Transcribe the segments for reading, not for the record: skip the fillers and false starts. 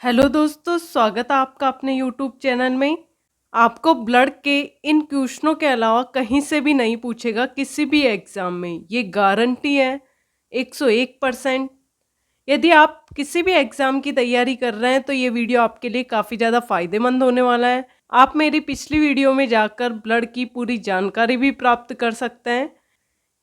Hello दोस्तों, स्वागत है आपका अपने यूट्यूब चैनल में। आपको ब्लड के इन क्वेश्चनों के अलावा कहीं से भी नहीं पूछेगा किसी भी एग्ज़ाम में, ये गारंटी है 101%। यदि आप किसी भी एग्ज़ाम की तैयारी कर रहे हैं तो ये वीडियो आपके लिए काफ़ी ज़्यादा फ़ायदेमंद होने वाला है। आप मेरी पिछली वीडियो में जाकर ब्लड की पूरी जानकारी भी प्राप्त कर सकते हैं।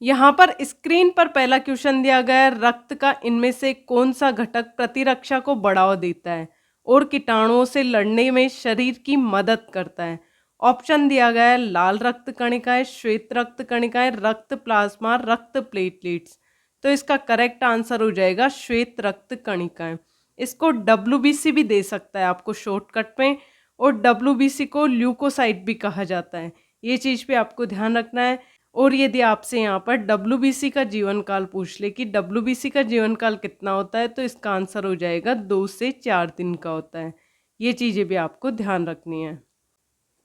यहाँ पर स्क्रीन पर पहला क्वेश्चन दिया गया है, रक्त का इनमें से कौन सा घटक प्रतिरक्षा को बढ़ावा देता है और कीटाणुओं से लड़ने में शरीर की मदद करता है। ऑप्शन दिया गया है लाल रक्त कणिकाएं, श्वेत रक्त कणिकाएं, रक्त प्लाज्मा, रक्त प्लेटलेट्स। तो इसका करेक्ट आंसर हो जाएगा श्वेत रक्त कणिकाएं। इसको डब्ल्यूबीसी भी दे सकता है आपको शॉर्टकट में, और डब्ल्यूबीसी को ल्यूकोसाइट भी कहा जाता है। ये चीज़ पे आपको ध्यान रखना है। और यदि आपसे यहाँ पर डब्ल्यूबीसी का जीवन काल पूछ ले कि डब्ल्यूबीसी का जीवन काल कितना होता है, तो इसका आंसर हो जाएगा 2 से 4 दिन का होता है। ये चीज़ें भी आपको ध्यान रखनी है।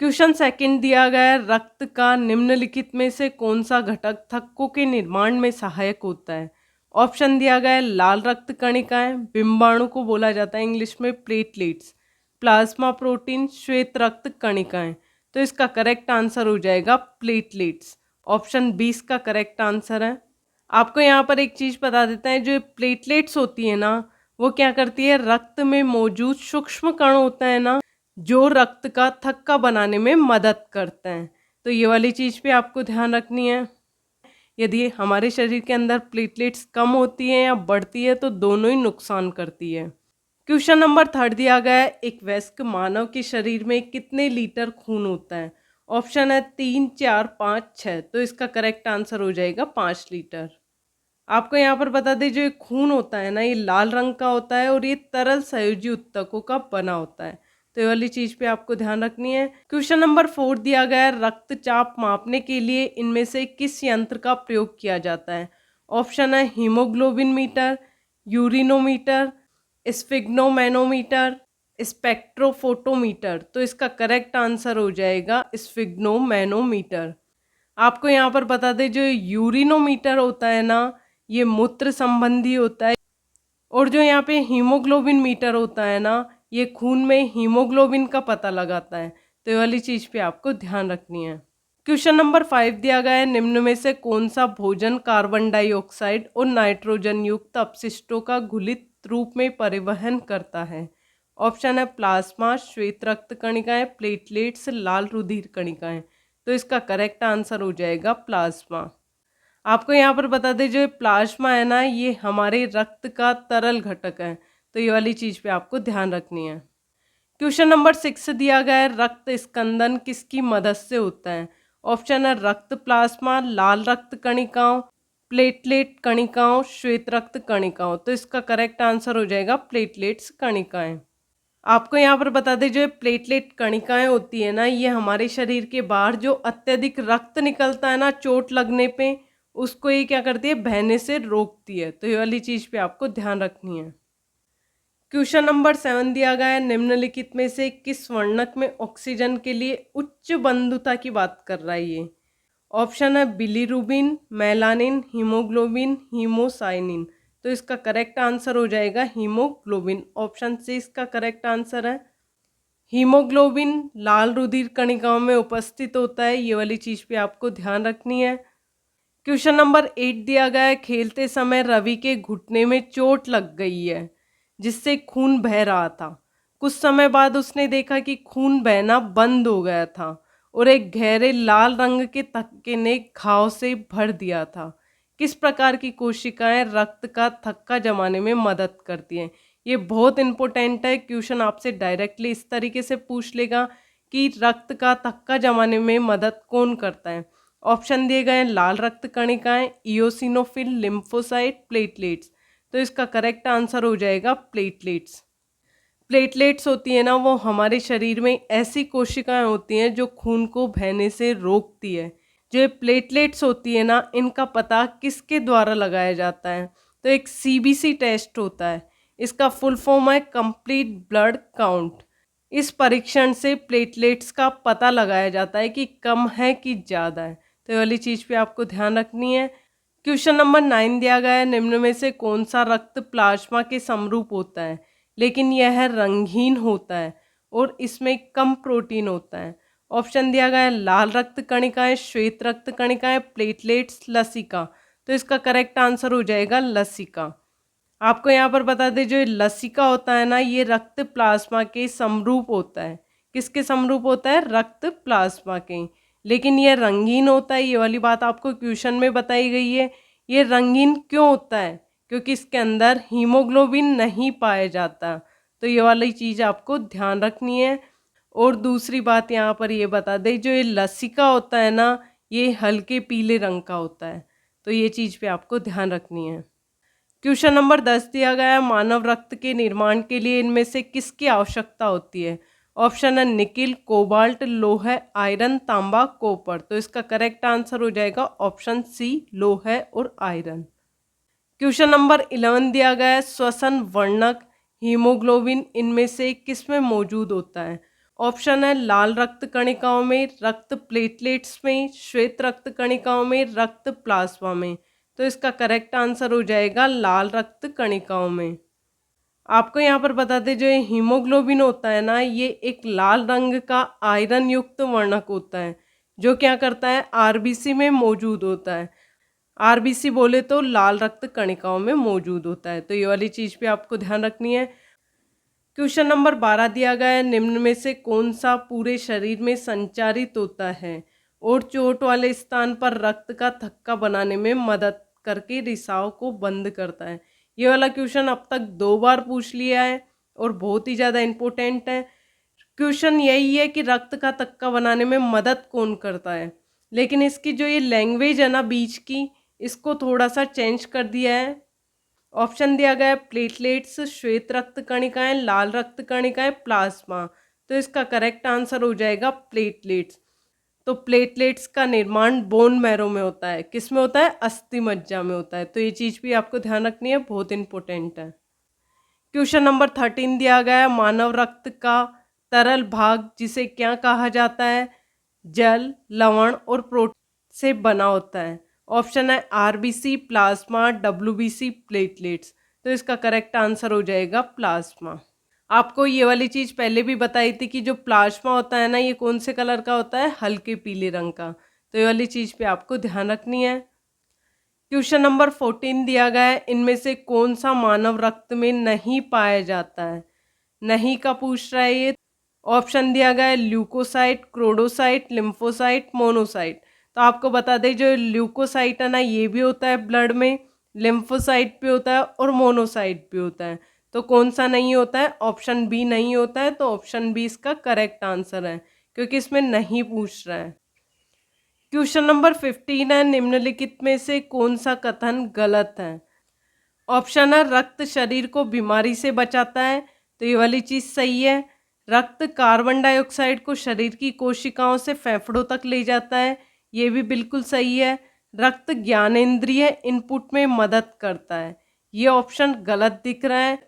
क्वेश्चन सेकंड दिया गया है, रक्त का निम्नलिखित में से कौन सा घटक थक्कों के निर्माण में सहायक होता है। ऑप्शन दिया गया है लाल रक्त कणिकाएं, बिंबाणु को बोला जाता है इंग्लिश में प्लेटलेट्स, प्लाज्मा प्रोटीन, श्वेत रक्त कणिकाएं। तो इसका करेक्ट आंसर हो जाएगा प्लेटलेट्स। ऑप्शन 20 का करेक्ट आंसर है। आपको यहाँ पर एक चीज़ बता देते हैं, जो प्लेटलेट्स होती है ना, वो क्या करती है, रक्त में मौजूद सूक्ष्म कण होता है ना, जो रक्त का थक्का बनाने में मदद करते हैं। तो ये वाली चीज़ पे आपको ध्यान रखनी है। यदि हमारे शरीर के अंदर प्लेटलेट्स कम होती हैं या बढ़ती है तो दोनों ही नुकसान करती है। क्वेश्चन नंबर थर्ड दिया गया है, एक वयस्क मानव के शरीर में कितने लीटर खून होता है। ऑप्शन है 3, 4, 5, 6। तो इसका करेक्ट आंसर हो जाएगा 5 लीटर। आपको यहाँ पर बता दें, जो ये खून होता है ना, ये लाल रंग का होता है और ये तरल संयोजी उत्तकों का बना होता है। तो ये वाली चीज़ पे आपको ध्यान रखनी है। क्वेश्चन नंबर 4 दिया गया है, रक्तचाप मापने के लिए इनमें से किस यंत्र का प्रयोग किया जाता है। ऑप्शन है haemoglobin metre, urinometer, sphygmomanometer, spectrophotometer. तो इसका करेक्ट आंसर हो जाएगा स्फिग्नोमैनोमीटर। आपको यहाँ पर बता दें, जो यूरिनोमीटर होता है ना, ये मूत्र संबंधी होता है, और जो यहाँ पे हीमोग्लोबिन मीटर होता है ना, ये खून में हीमोग्लोबिन का पता लगाता है। तो ये वाली चीज़ पे आपको ध्यान रखनी है। क्वेश्चन नंबर 5 दिया गया है, निम्न में से कौन सा भोजन कार्बन डाइऑक्साइड और नाइट्रोजन युक्त अपशिष्टों का घुलित रूप में परिवहन करता है। ऑप्शन है प्लाज्मा, श्वेत रक्त कणिकाएं, प्लेटलेट्स, लाल रुधिर कणिकाएं। तो इसका करेक्ट आंसर हो जाएगा प्लाज्मा। आपको यहाँ पर बता दें, जो प्लाज्मा है ना, ये हमारे रक्त का तरल घटक है। तो ये वाली चीज़ पे आपको ध्यान रखनी है। क्वेश्चन नंबर 6 दिया गया है, रक्त स्कंदन किसकी मदद से होता है। ऑप्शन है रक्त प्लाज्मा, लाल रक्त कणिकाओं, प्लेटलेट कणिकाओं, श्वेत रक्त कणिकाओं। तो इसका करेक्ट आंसर हो जाएगा प्लेटलेट्स कणिकाएं। आपको यहाँ पर बता दें, जो प्लेटलेट कणिकाएं होती है ना, ये हमारे शरीर के बाहर जो अत्यधिक रक्त निकलता है ना चोट लगने पे, उसको ये क्या करती है, बहने से रोकती है। तो ये वाली चीज़ पे आपको ध्यान रखनी है। क्वेश्चन नंबर 7 दिया गया है, निम्नलिखित में से किस वर्णक में ऑक्सीजन के लिए उच्च बंधुता की बात कर रहा है ये। ऑप्शन है बिलीरुबिन, मेलानिन, हीमोग्लोबिन, हीमोसाइनिन। तो इसका करेक्ट आंसर हो जाएगा हीमोग्लोबिन। ऑप्शन से इसका करेक्ट आंसर है। हीमोग्लोबिन लाल रुधिर कणिकाओं में उपस्थित होता है। ये वाली चीज़ पे आपको ध्यान रखनी है। क्वेश्चन नंबर 8 दिया गया है, खेलते समय रवि के घुटने में चोट लग गई है जिससे खून बह रहा था। कुछ समय बाद उसने देखा कि खून बहना बंद हो गया था और एक गहरे लाल रंग के थक्के ने घाव से भर दिया था। किस प्रकार की कोशिकाएं रक्त का थक्का जमाने में मदद करती हैं। ये बहुत इंपॉर्टेंट है। क्वेश्चन आपसे डायरेक्टली इस तरीके से पूछ लेगा कि रक्त का थक्का जमाने में मदद कौन करता है। ऑप्शन दिए गए हैं लाल रक्त कणिकाएं, इयोसिनोफिल, लिम्फोसाइट, प्लेटलेट्स। तो इसका करेक्ट आंसर हो जाएगा प्लेटलेट्स। प्लेटलेट्स होती है ना, वो हमारे शरीर में ऐसी कोशिकाएं होती हैं जो खून को बहने से रोकती है। जो ये प्लेटलेट्स होती है ना, इनका पता किसके द्वारा लगाया जाता है, तो एक सीबीसी टेस्ट होता है। इसका फुल फॉर्म है कंप्लीट ब्लड काउंट। इस परीक्षण से प्लेटलेट्स का पता लगाया जाता है कि कम है कि ज़्यादा है। तो ये वाली चीज़ पे आपको ध्यान रखनी है। क्वेश्चन नंबर 9 दिया गया है, निम्न में से कौन सा रक्त प्लाज्मा के समरूप होता है। लेकिन यह रंगहीन होता है और इसमें कम प्रोटीन होता है। ऑप्शन दिया गया है लाल रक्त कणिकाएं, श्वेत रक्त कणिकाएं, प्लेटलेट्स, लसिका। तो इसका करेक्ट आंसर हो जाएगा लसिका। आपको यहाँ पर बता दें जो लसिका होता है ना, ये रक्त प्लाज्मा के समरूप होता है। किसके समरूप होता है? रक्त प्लाज्मा के। लेकिन ये रंगीन होता है, ये वाली बात आपको क्वेश्चन में बताई गई है। ये रंगीन क्यों होता है? क्योंकि इसके अंदर हीमोग्लोबिन नहीं पाया जाता। तो ये वाली चीज़ आपको ध्यान रखनी है। और दूसरी बात यहाँ पर ये बता दें जो ये लसिका होता है ना, ये हल्के पीले रंग का होता है। तो ये चीज़ पे आपको ध्यान रखनी है। क्वेश्चन नंबर 10 दिया गया है मानव रक्त के निर्माण के लिए इनमें से किसकी आवश्यकता होती है? ऑप्शन है निकिल, कोबाल्ट, लोह, आयरन, तांबा, कॉपर। तो इसका करेक्ट आंसर हो जाएगा ऑप्शन सी, लोह और आयरन। क्वेश्चन नंबर 11 दिया गया है श्वसन वर्णक हीमोग्लोबिन इनमें से किस में मौजूद होता है? ऑप्शन है लाल रक्त कणिकाओं में, रक्त प्लेटलेट्स में, श्वेत रक्त कणिकाओं में, रक्त प्लाज्मा में। तो इसका करेक्ट आंसर हो जाएगा लाल रक्त कणिकाओं में। आपको यहाँ पर बता दें जो ये हीमोग्लोबिन होता है ना, ये एक लाल रंग का आयरन युक्त वर्णक होता है जो क्या करता है? आरबीसी में मौजूद होता है। आरबीसी बोले तो लाल रक्त कणिकाओं में मौजूद होता है। तो ये वाली चीज़ पे आपको ध्यान रखनी है। क्वेश्चन नंबर 12 दिया गया है निम्न में से कौन सा पूरे शरीर में संचारित होता है और चोट वाले स्थान पर रक्त का थक्का बनाने में मदद करके रिसाव को बंद करता है? ये वाला क्वेश्चन अब तक 2 बार पूछ लिया है और बहुत ही ज़्यादा इम्पोर्टेंट है। क्वेश्चन यही है कि रक्त का थक्का बनाने में मदद कौन करता है, लेकिन इसकी जो ये लैंग्वेज है ना बीच की, इसको थोड़ा सा चेंज कर दिया है। ऑप्शन दिया गया है प्लेटलेट्स, श्वेत रक्त कणिकाएं, लाल रक्त कणिकाएं, प्लाज्मा। तो इसका करेक्ट आंसर हो जाएगा प्लेटलेट्स। तो प्लेटलेट्स का निर्माण बोन मैरो में होता है। किस में होता है? अस्थि मज्जा में होता है। तो ये चीज़ भी आपको ध्यान रखनी है, बहुत इंपॉर्टेंट है। क्वेश्चन नंबर 13 दिया गया है मानव रक्त का तरल भाग जिसे क्या कहा जाता है? जल, लवण और प्रोटीन से बना होता है। ऑप्शन है आरबीसी, प्लाज्मा, डब्ल्यूबीसी, प्लेटलेट्स। तो इसका करेक्ट आंसर हो जाएगा प्लाज्मा। आपको ये वाली चीज़ पहले भी बताई थी कि जो प्लाज्मा होता है ना, ये कौन से कलर का होता है? हल्के पीले रंग का। तो ये वाली चीज़ पे आपको ध्यान रखनी है। क्वेश्चन नंबर 14 दिया गया है इनमें से कौन सा मानव रक्त में नहीं पाया जाता है? नहीं का पूछ रहा है ये। ऑप्शन दिया गया है ल्यूकोसाइट, क्रोडोसाइट, लिम्फोसाइट, मोनोसाइट। तो आपको बता दें जो ल्यूकोसाइट है ना, ये भी होता है ब्लड में, लिम्फोसाइट भी होता है और मोनोसाइट भी होता है। तो कौन सा नहीं होता है? ऑप्शन बी नहीं होता है। तो ऑप्शन बी इसका करेक्ट आंसर है क्योंकि इसमें नहीं पूछ रहा है। क्वेश्चन नंबर 15 है निम्नलिखित में से कौन सा कथन गलत है? ऑप्शन है रक्त शरीर को बीमारी से बचाता है। तो ये वाली चीज़ सही है। रक्त कार्बन डाइऑक्साइड को शरीर की कोशिकाओं से फेफड़ों तक ले जाता है। ये भी बिल्कुल सही है। रक्त ज्ञानेंद्रिय इनपुट में मदद करता है। ये ऑप्शन गलत दिख रहा है।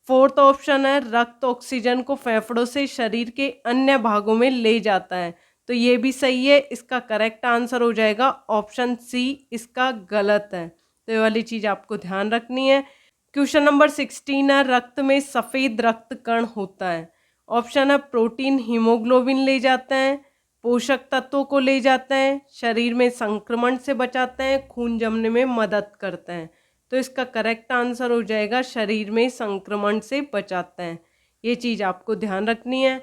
फोर्थ ऑप्शन है रक्त ऑक्सीजन को फेफड़ों से शरीर के अन्य भागों में ले जाता है। तो ये भी सही है। इसका करेक्ट आंसर हो जाएगा ऑप्शन सी, इसका गलत है। तो ये वाली चीज़ आपको ध्यान रखनी है। क्वेश्चन नंबर 16 है रक्त में सफ़ेद रक्त कण होता है। ऑप्शन है प्रोटीन हीमोग्लोबिन ले जाते हैं, पोषक तत्वों को ले जाते हैं, शरीर में संक्रमण से बचाते हैं, खून जमने में मदद करते हैं। तो इसका करेक्ट आंसर हो जाएगा शरीर में संक्रमण से बचाते हैं। ये चीज़ आपको ध्यान रखनी है।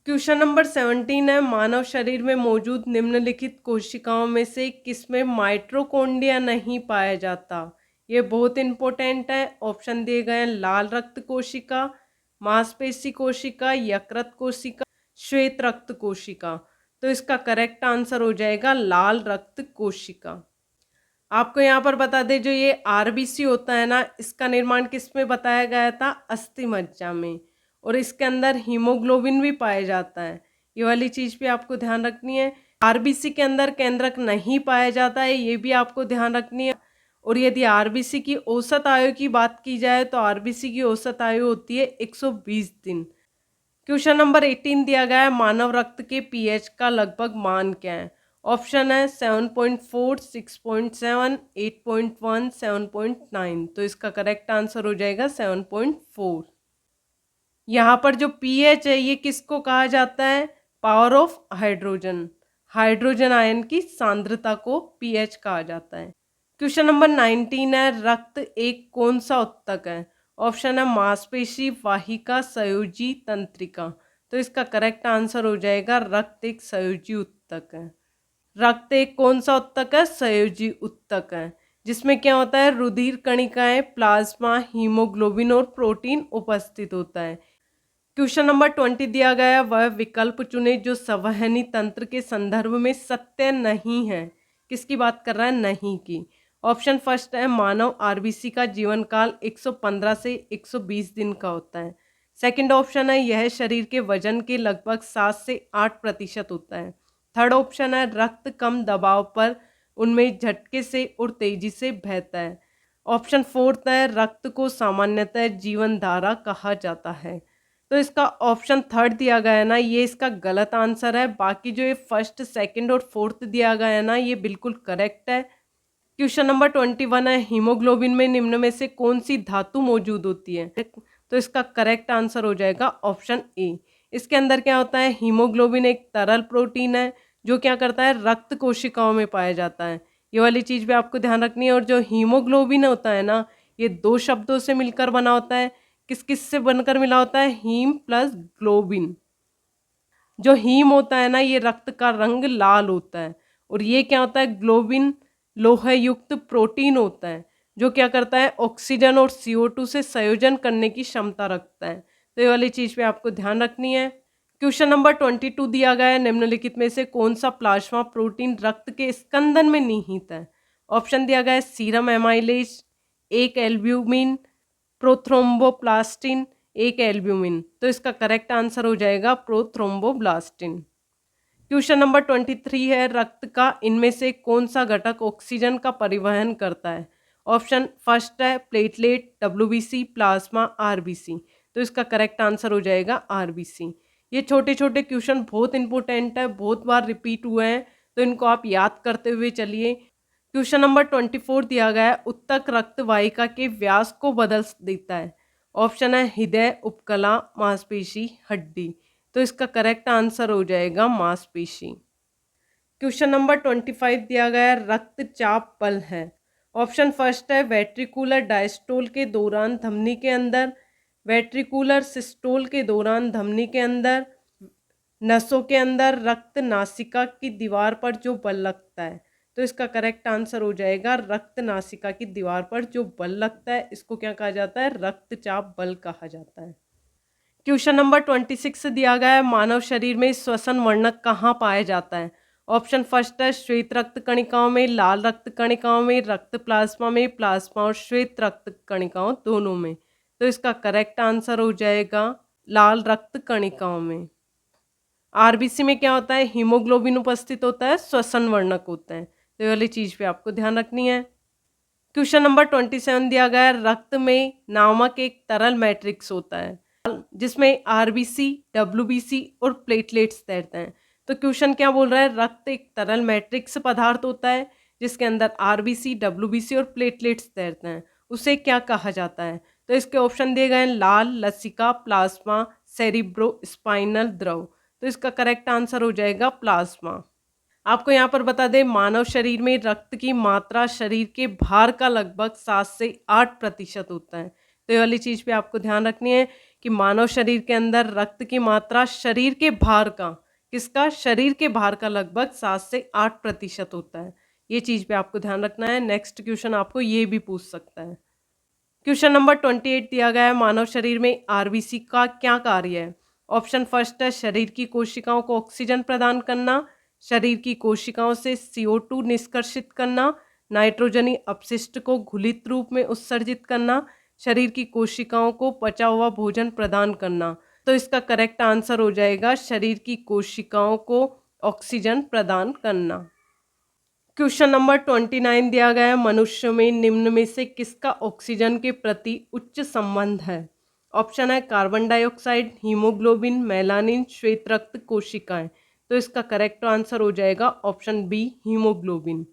क्वेश्चन नंबर 17 है मानव शरीर में मौजूद निम्नलिखित कोशिकाओं में से किसमें माइटोकॉन्ड्रिया नहीं पाया जाता? ये बहुत इंपॉर्टेंट है। ऑप्शन दिए गए हैं लाल रक्त कोशिका, मांसपेशी कोशिका, यकृत कोशिका, श्वेत रक्त कोशिका। तो इसका करेक्ट आंसर हो जाएगा लाल रक्त कोशिका। आपको यहाँ पर बता दें जो ये आरबीसी होता है ना, इसका निर्माण किस में बताया गया था? अस्थि मज्जा में। और इसके अंदर हीमोग्लोबिन भी पाया जाता है। ये वाली चीज़ भी आपको ध्यान रखनी है। आरबीसी के अंदर केंद्रक नहीं पाया जाता है, ये भी आपको ध्यान रखनी है। और यदि आरबीसी की औसत आयु की बात की जाए तो आरबीसी की औसत आयु होती है 120 दिन। क्वेश्चन नंबर 18 दिया गया है मानव रक्त के पीएच का लगभग मान क्या है? ऑप्शन है 7.4, 6.7, 8.1, 7.9। तो इसका करेक्ट आंसर हो जाएगा 7.4। यहाँ पर जो pH है ये किसको कहा जाता है? Power of hydrogen. Hydrogen ion की सांद्रता को pH कहा जाता है। क्वेश्चन नंबर 19 है, रक्त एक कौन सा उत्तक है? ऑप्शन है मांसपेशी, वाहिका, संयोजी, तंत्रिका। तो इसका करेक्ट आंसर हो जाएगा रक्त एक संयोजी उत्तक है। रक्त एक कौन सा उत्तक है? संयोजी उत्तक है, जिसमें क्या होता है? रुधिर कणिकाएं, प्लाज्मा, हीमोग्लोबिन और प्रोटीन उपस्थित होता है। क्वेश्चन नंबर 20 दिया गया है, वह विकल्प चुने जो संवहनी तंत्र के संदर्भ में सत्य नहीं है। किसकी बात कर रहा है? नहीं की। ऑप्शन फर्स्ट है, मानव आरबीसी का जीवन काल 115 से 120 दिन का होता है। सेकंड ऑप्शन है, यह शरीर के वजन के लगभग 7 से 8% होता है। थर्ड ऑप्शन है, रक्त कम दबाव पर उनमें झटके से और तेजी से बहता है। ऑप्शन फोर्थ है, रक्त को सामान्यतः जीवन धारा कहा जाता है। तो इसका ऑप्शन थर्ड दिया गया है ना, ये इसका गलत आंसर है। बाकी जो ये फर्स्ट, सेकंड और फोर्थ दिया गया है ना, ये बिल्कुल करेक्ट है। क्वेश्चन नंबर 21 है, हीमोग्लोबिन में निम्न में से कौन सी धातु मौजूद होती है? तो इसका करेक्ट आंसर हो जाएगा ऑप्शन ए। इसके अंदर क्या होता है? हीमोग्लोबिन एक तरल प्रोटीन है जो क्या करता है? रक्त कोशिकाओं में पाया जाता है। ये वाली चीज भी आपको ध्यान रखनी है। और जो हीमोग्लोबिन होता है ना, ये दो शब्दों से मिलकर बना होता है। किस किस से बनकर मिला होता है? Haem plus globin. जो हीम होता है ना, ये रक्त का रंग लाल होता है। और ये क्या होता है? ग्लोबिन लोह युक्त प्रोटीन होता है जो क्या करता है? ऑक्सीजन और CO2 से संयोजन करने की क्षमता रखता है। तो ये वाली चीज पे आपको ध्यान रखनी है। क्वेश्चन नंबर 22 दिया गया है, निम्नलिखित में से कौन सा प्लाज्मा प्रोटीन रक्त के स्कंदन में निहित है? ऑप्शन दिया गया है सीरम एमाइलेज, एक एल्ब्यूमिन, प्रोथ्रोम्बोप्लास्टिन, एक एल्ब्यूमिन। तो इसका करेक्ट आंसर हो जाएगा प्रोथ्रोम्बोब्लास्टिन। क्वेश्चन नंबर 23 है, रक्त का इनमें से कौन सा घटक ऑक्सीजन का परिवहन करता है? ऑप्शन फर्स्ट है प्लेटलेट, WBC, प्लाज्मा, RBC। तो इसका करेक्ट आंसर हो जाएगा RBC। ये छोटे छोटे क्वेश्चन बहुत इंपॉर्टेंट है, बहुत बार रिपीट हुए हैं, तो इनको आप याद करते हुए चलिए। क्वेश्चन नंबर 24 दिया गया है, उत्तक रक्त वाहिका के व्यास को बदल देता है। ऑप्शन है हृदय, उपकला, मांसपेशी, हड्डी। तो इसका करेक्ट आंसर हो जाएगा मांसपेशी। क्वेश्चन नंबर 25 दिया गया है, रक्तचाप बल है। ऑप्शन फर्स्ट है वेट्रिकुलर डायस्टोल के दौरान धमनी के अंदर, वेट्रिकुलर सिस्टोल के दौरान धमनी के अंदर, नसों के अंदर, रक्त नासिका की दीवार पर जो बल लगता है। तो इसका करेक्ट आंसर हो जाएगा रक्त नासिका की दीवार पर जो बल लगता है, इसको क्या कहा जाता है? रक्तचाप बल कहा जाता है। क्वेश्चन नंबर 26 दिया गया है, मानव शरीर में श्वसन वर्णक कहाँ पाया जाता है? ऑप्शन फर्स्ट है श्वेत रक्त कणिकाओं में, लाल रक्त कणिकाओं में, रक्त प्लाज्मा में, प्लाज्मा और श्वेत रक्त कणिकाओं दोनों में। तो इसका करेक्ट आंसर हो जाएगा लाल रक्त कणिकाओं में। RBC में क्या होता है? हीमोग्लोबिन उपस्थित होता है, श्वसन वर्णक होता है। तो ये वाली चीज पे आपको ध्यान रखनी है। क्वेश्चन नंबर 27 दिया गया है, रक्त में नामक एक तरल मैट्रिक्स होता है जिसमें RBC, WBC और प्लेटलेट्स तैरते हैं। तो क्वेश्चन क्या बोल रहा है? रक्त एक तरल मैट्रिक्स पदार्थ होता है जिसके अंदर RBC, WBC और प्लेटलेट्स तैरते हैं। उसे क्या कहा जाता है? तो इसके ऑप्शन दिए गए हैं लाल, लसिका, प्लाज्मा, सेरिब्रो स्पाइनल द्रव। तो इसका करेक्ट आंसर हो जाएगा प्लाज्मा। आपको यहाँ पर बता दें, मानव शरीर में रक्त की मात्रा शरीर के भार का लगभग 7 से 8% होता है। तो ये वाली चीज पे आपको ध्यान रखनी है कि मानव शरीर के अंदर रक्त की मात्रा शरीर के भार का, किसका? शरीर के भार का लगभग 7 से 8% होता है। ये चीज पे आपको ध्यान रखना है। नेक्स्ट क्वेश्चन आपको ये भी पूछ सकता है। क्वेश्चन नंबर 28 दिया गया है, मानव शरीर में RBC का क्या कार्य है? ऑप्शन फर्स्ट है शरीर की कोशिकाओं को ऑक्सीजन प्रदान करना, शरीर की कोशिकाओं से CO2 निष्कर्षित करना, नाइट्रोजनी अपशिष्ट को घुलित रूप में उत्सर्जित करना, शरीर की कोशिकाओं को पचा हुआ भोजन प्रदान करना। तो इसका करेक्ट आंसर हो जाएगा शरीर की कोशिकाओं को ऑक्सीजन प्रदान करना। क्वेश्चन नंबर 29 दिया गया है, मनुष्य में निम्न में से किसका ऑक्सीजन के प्रति उच्च संबंध है? ऑप्शन है कार्बन डाइऑक्साइड, हीमोग्लोबिन, मेलानिन, श्वेत रक्त कोशिकाएं। तो इसका करेक्ट आंसर हो जाएगा option B, haemoglobin.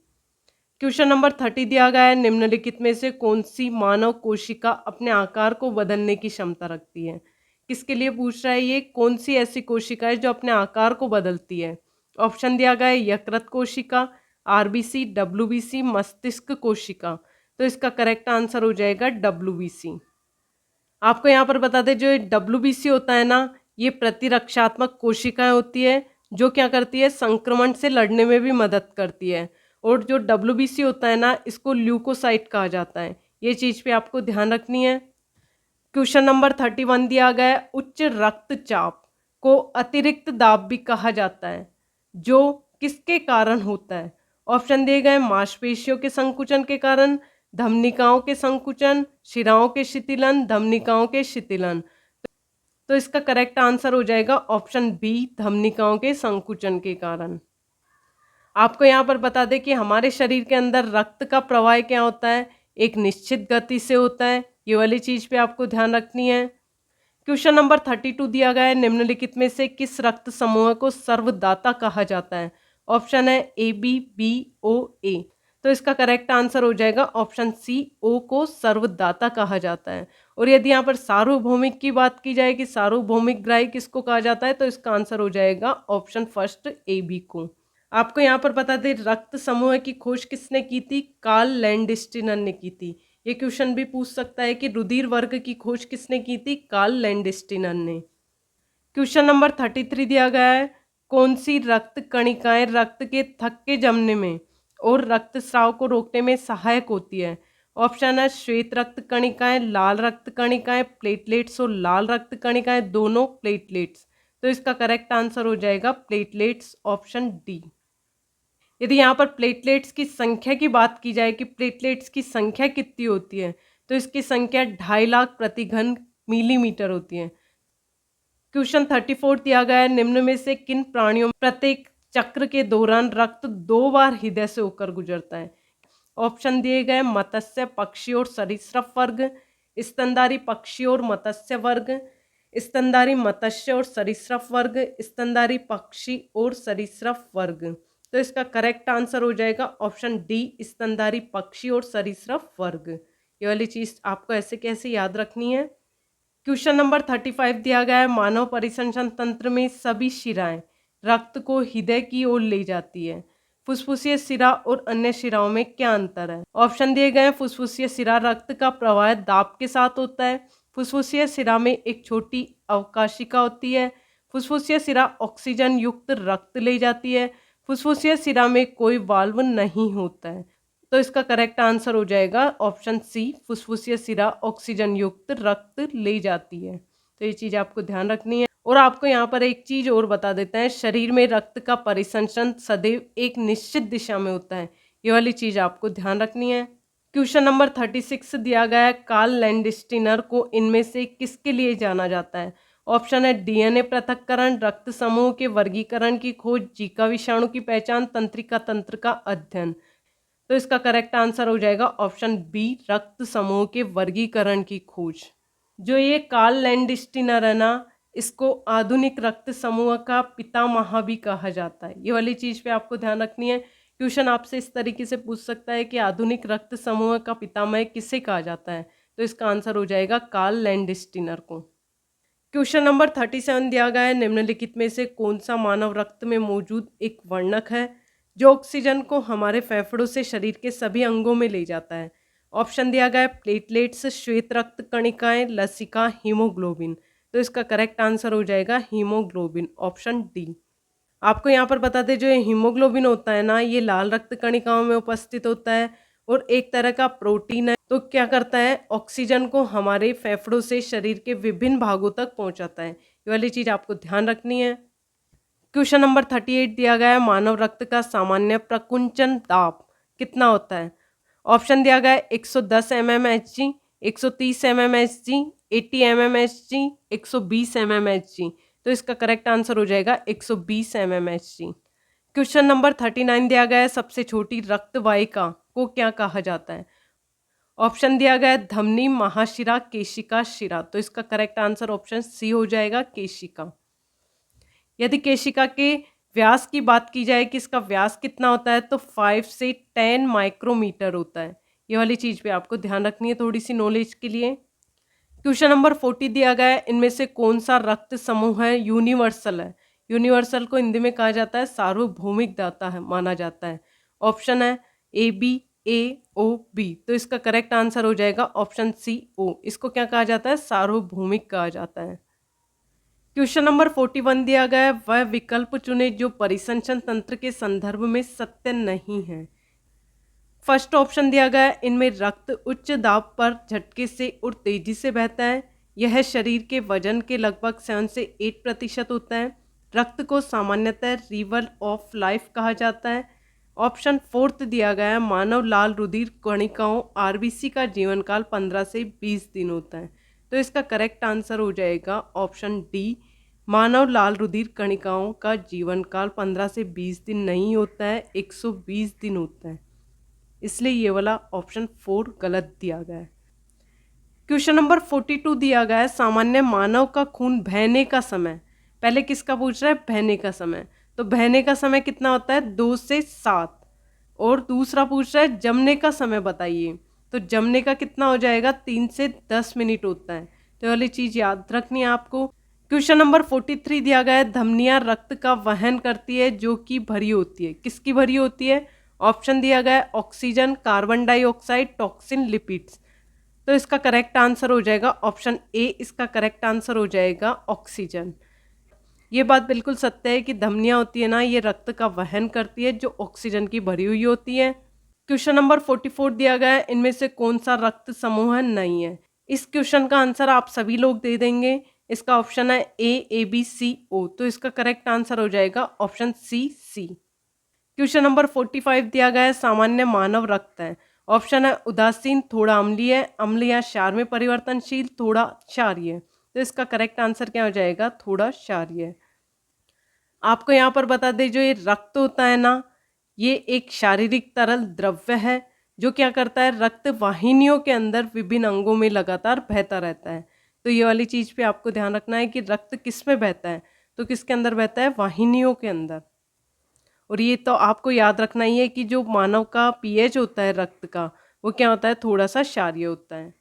Question number 30 दिया गया है, निम्नलिखित में से कौन सी मानव कोशिका अपने आकार को बदलने की क्षमता रखती है? किसके लिए पूछ रहा है ये? कौन सी ऐसी कोशिका है जो अपने आकार को बदलती है? ऑप्शन दिया गया है यकृत कोशिका, आरबीसी, डब्ल्यूबीसी, मस्तिष्क कोशिका। तो इसका करेक्ट आंसर हो जाएगा डब्ल्यूबीसी। आपको यहाँ पर बता दें, जो डब्ल्यूबीसी होता है ना, ये प्रतिरक्षात्मक कोशिकाएं होती है जो क्या करती है, संक्रमण से लड़ने में भी मदद करती है। और जो डब्ल्यूबीसी होता है ना, इसको ल्यूकोसाइट कहा जाता है। ये चीज़ पे आपको ध्यान रखनी है। क्वेश्चन नंबर 31 दिया गया है, उच्च रक्तचाप को अतिरिक्त दाब भी कहा जाता है, जो किसके कारण होता है? ऑप्शन दिए गए मांसपेशियों के संकुचन के कारण, धमनिकाओं के संकुचन, शिराओं के शिथिलन, धमनिकाओं के शिथिलन। तो इसका करेक्ट आंसर हो जाएगा ऑप्शन बी, धमनिकाओं के संकुचन के कारण। आपको यहाँ पर बता दें कि हमारे शरीर के अंदर रक्त का प्रवाह क्या होता है, एक निश्चित गति से होता है। ये वाली चीज पे आपको ध्यान रखनी है। क्वेश्चन नंबर 32 दिया गया है, निम्नलिखित में से किस रक्त समूह को सर्वदाता कहा जाता है? ऑप्शन है ए बी, बी, ओ, ए। तो इसका करेक्ट आंसर हो जाएगा ऑप्शन सी, ओ को सर्वदाता कहा जाता है। और यदि यहाँ पर सार्वभौमिक की बात की जाए कि सार्वभौमिक ग्राही किसको कहा जाता है, तो इसका आंसर हो जाएगा ऑप्शन फर्स्ट, ए बी को। आपको यहाँ पर बता दें, रक्त समूह की खोज किसने की थी? कार्ल लैंडस्टीनर ने की थी। ये क्वेश्चन भी पूछ सकता है कि रुधिर वर्ग की खोज किसने की थी? कार्ल लैंडस्टीनर ने। क्वेश्चन नंबर 33 दिया गया है, कौन सी रक्त कणिकाएं रक्त के थक्के जमने में और रक्तस्राव को रोकने में सहायक होती है? ऑप्शन है श्वेत रक्त कणिकाएं, लाल रक्त कणिकाएं, प्लेटलेट्स और लाल रक्त कणिकाएं, दोनों प्लेटलेट्स। तो इसका करेक्ट आंसर हो जाएगा प्लेटलेट्स, ऑप्शन डी। यदि यहाँ पर प्लेटलेट्स की संख्या की बात की जाए कि प्लेटलेट्स की संख्या कितनी होती है, तो इसकी संख्या 2.5 लाख प्रति घन मिलीमीटर होती है। क्वेश्चन 34 दिया गया है, निम्न में से किन प्राणियों में प्रत्येक चक्र के दौरान रक्त 2 बार हृदय से होकर गुजरता है? ऑप्शन दिए गए मत्स्य, पक्षी और सरीसृप वर्ग, स्तनधारी पक्षी और मत्स्य वर्ग, स्तनधारी मत्स्य और सरीसृप वर्ग, स्तनधारी पक्षी और सरीसृप वर्ग। तो इसका करेक्ट आंसर हो जाएगा ऑप्शन डी, स्तनधारी पक्षी और सरीसृप वर्ग। ये वाली चीज आपको ऐसे कैसे याद रखनी है। क्वेश्चन नंबर 35 दिया गया है, मानव परिसंचरण तंत्र में सभी शिराएं रक्त को हृदय की ओर ले जाती है। फुसफुसीय शिरा और अन्य शिराओं में क्या अंतर है? ऑप्शन दिए गए हैं, फुसफुसीय शिरा रक्त का प्रवाह दाब के साथ होता है। फुसफुसीय शिरा में एक छोटी अवकाशिका होती है। फुसफुसीय शिरा ऑक्सीजन युक्त रक्त ले जाती है। फुसफुसीय शिरा में कोई वाल्व नहीं होता है। तो इसका करेक्ट आंसर हो जाएगा ऑप्शन सी, फुसफुसीय शिरा ऑक्सीजन युक्त रक्त ले जाती है। तो ये चीज आपको ध्यान रखनी है। और आपको यहाँ पर एक चीज और बता देते हैं, शरीर में रक्त का परिसंचरण सदैव एक निश्चित दिशा में होता है। ये वाली चीज आपको ध्यान रखनी है। क्वेश्चन नंबर 36 दिया गया है, कार्ल लैंडस्टीनर को इनमें से किसके लिए जाना जाता है? ऑप्शन है डीएनए पृथक्करण, रक्त समूह के वर्गीकरण की खोज, जीका विषाणु की पहचान, तंत्रिका तंत्र का अध्ययन। तो इसका करेक्ट आंसर हो जाएगा ऑप्शन बी, रक्त समूह के वर्गीकरण की खोज। जो ये कार्ल लैंडस्टीनर है ना, इसको आधुनिक रक्त समूह का पितामह भी कहा जाता है। ये वाली चीज पे आपको ध्यान रखनी है। क्वेश्चन आपसे इस तरीके से पूछ सकता है कि आधुनिक रक्त समूह का पितामह किसे कहा जाता है? तो इसका आंसर हो जाएगा कार्ल लैंडस्टीनर को। क्वेश्चन नंबर 37 दिया गया है, निम्नलिखित में से कौन सा मानव रक्त में मौजूद एक वर्णक है जो ऑक्सीजन को हमारे फेफड़ों से शरीर के सभी अंगों में ले जाता है? ऑप्शन दिया गया है प्लेटलेट्स, श्वेत रक्त कणिकाएं, लसिका, हीमोग्लोबिन। तो इसका करेक्ट आंसर हो जाएगा हीमोग्लोबिन, ऑप्शन डी। आपको यहाँ पर बता दें, जो हीमोग्लोबिन होता है ना, ये लाल रक्त कणिकाओं में उपस्थित होता है और एक तरह का प्रोटीन है। तो क्या करता है, ऑक्सीजन को हमारे फेफड़ों से शरीर के विभिन्न भागों तक पहुंचाता है। ये वाली चीज आपको ध्यान रखनी है। क्वेश्चन नंबर 38 दिया गया है, मानव रक्त का सामान्य प्रकुंचन दाब कितना होता है? ऑप्शन दिया गया है 110 mmHg, 130 mmHg, 80 mmHg, 120 mmHg। तो इसका करेक्ट आंसर हो जाएगा 120 mmHg। क्वेश्चन नंबर 39 दिया गया है, सबसे छोटी रक्त वाहिका को क्या कहा जाता है? ऑप्शन दिया गया है धमनी, महाशिरा, केशिका, शिरा। तो इसका करेक्ट आंसर ऑप्शन सी हो जाएगा, केशिका। यदि केशिका के व्यास की बात की जाए कि इसका व्यास कितना होता है, तो 5 से 10 माइक्रोमीटर होता है। ये वाली चीज पे आपको ध्यान रखनी है थोड़ी सी नॉलेज के लिए। क्वेश्चन नंबर 40 दिया गया है, इनमें से कौन सा रक्त समूह है यूनिवर्सल है। यूनिवर्सल को हिंदी में कहा जाता है सार्वभौमिक दाता है माना जाता है। ऑप्शन है A B, A O B, तो इसका करेक्ट आंसर हो जाएगा ऑप्शन सी ओ। इसको क्या कहा जाता है, सार्वभौमिक कहा जाता है। क्वेश्चन नंबर 41 दिया गया है, वह विकल्प चुने जो परिसंचरण तंत्र के संदर्भ में सत्य नहीं है। फर्स्ट ऑप्शन दिया गया है, इनमें रक्त उच्च दाब पर झटके से और तेजी से बहता है। यह शरीर के वजन के लगभग 7 से 8% होता है। रक्त को सामान्यतः रिवर ऑफ लाइफ कहा जाता है। ऑप्शन फोर्थ दिया गया है, मानव लाल रुधिर कणिकाओं आरबीसी का जीवन काल 15 से 20 दिन होता है। तो इसका करेक्ट आंसर हो जाएगा ऑप्शन डी, मानव लाल रुधिर कणिकाओं का जीवन काल 15 से 20 दिन नहीं होता है, 120 दिन होता है। इसलिए ये वाला ऑप्शन 4 गलत दिया गया है। क्वेश्चन नंबर 42 दिया गया है, सामान्य मानव का खून बहने का समय। पहले किसका पूछ रहा है, बहने का समय। तो बहने का समय कितना होता है, 2 से 7। और दूसरा पूछ रहा है जमने का समय बताइए। तो जमने का कितना हो जाएगा, 3 से 10 मिनट होता है। तो ये वाली चीज़ याद रखनी है आपको। क्वेश्चन नंबर 43 दिया गया है, धमनियाँ रक्त का वहन करती है जो कि भरी होती है। किसकी भरी होती है। ऑप्शन दिया गया है oxygen, carbon dioxide, toxin, lipids. तो इसका करेक्ट आंसर हो जाएगा ऑप्शन ए। इसका करेक्ट आंसर हो जाएगा ऑक्सीजन। ये बात बिल्कुल सत्य है कि धमनियाँ होती है ना, ये रक्त का वहन करती है जो ऑक्सीजन की भरी हुई होती है। क्वेश्चन नंबर 44 दिया गया है, इनमें से कौन सा रक्त समूह नहीं है। इस क्वेश्चन का आंसर आप सभी लोग दे देंगे। इसका ऑप्शन है ए बी सी ओ। तो इसका करेक्ट आंसर हो जाएगा ऑप्शन सी। क्वेश्चन नंबर 45 दिया गया है, सामान्य मानव रक्त है। ऑप्शन है उदासीन, थोड़ा अम्लीय, अम्ल या क्षार में परिवर्तनशील, थोड़ा क्षारीय। तो इसका करेक्ट आंसर क्या हो जाएगा, थोड़ा क्षारीय। आपको यहाँ पर बता दें, जो ये रक्त होता है ना, ये एक शारीरिक तरल द्रव्य है जो क्या करता है, रक्त वाहिनियों के अंदर विभिन्न अंगों में लगातार बहता रहता है। तो ये वाली चीज़ पे आपको ध्यान रखना है कि रक्त किस में बहता है। तो किसके अंदर बहता है, वाहिनियों के अंदर। और ये तो आपको याद रखना ही है कि जो मानव का पीएच होता है रक्त का, वो क्या होता है, थोड़ा सा क्षारीय होता है।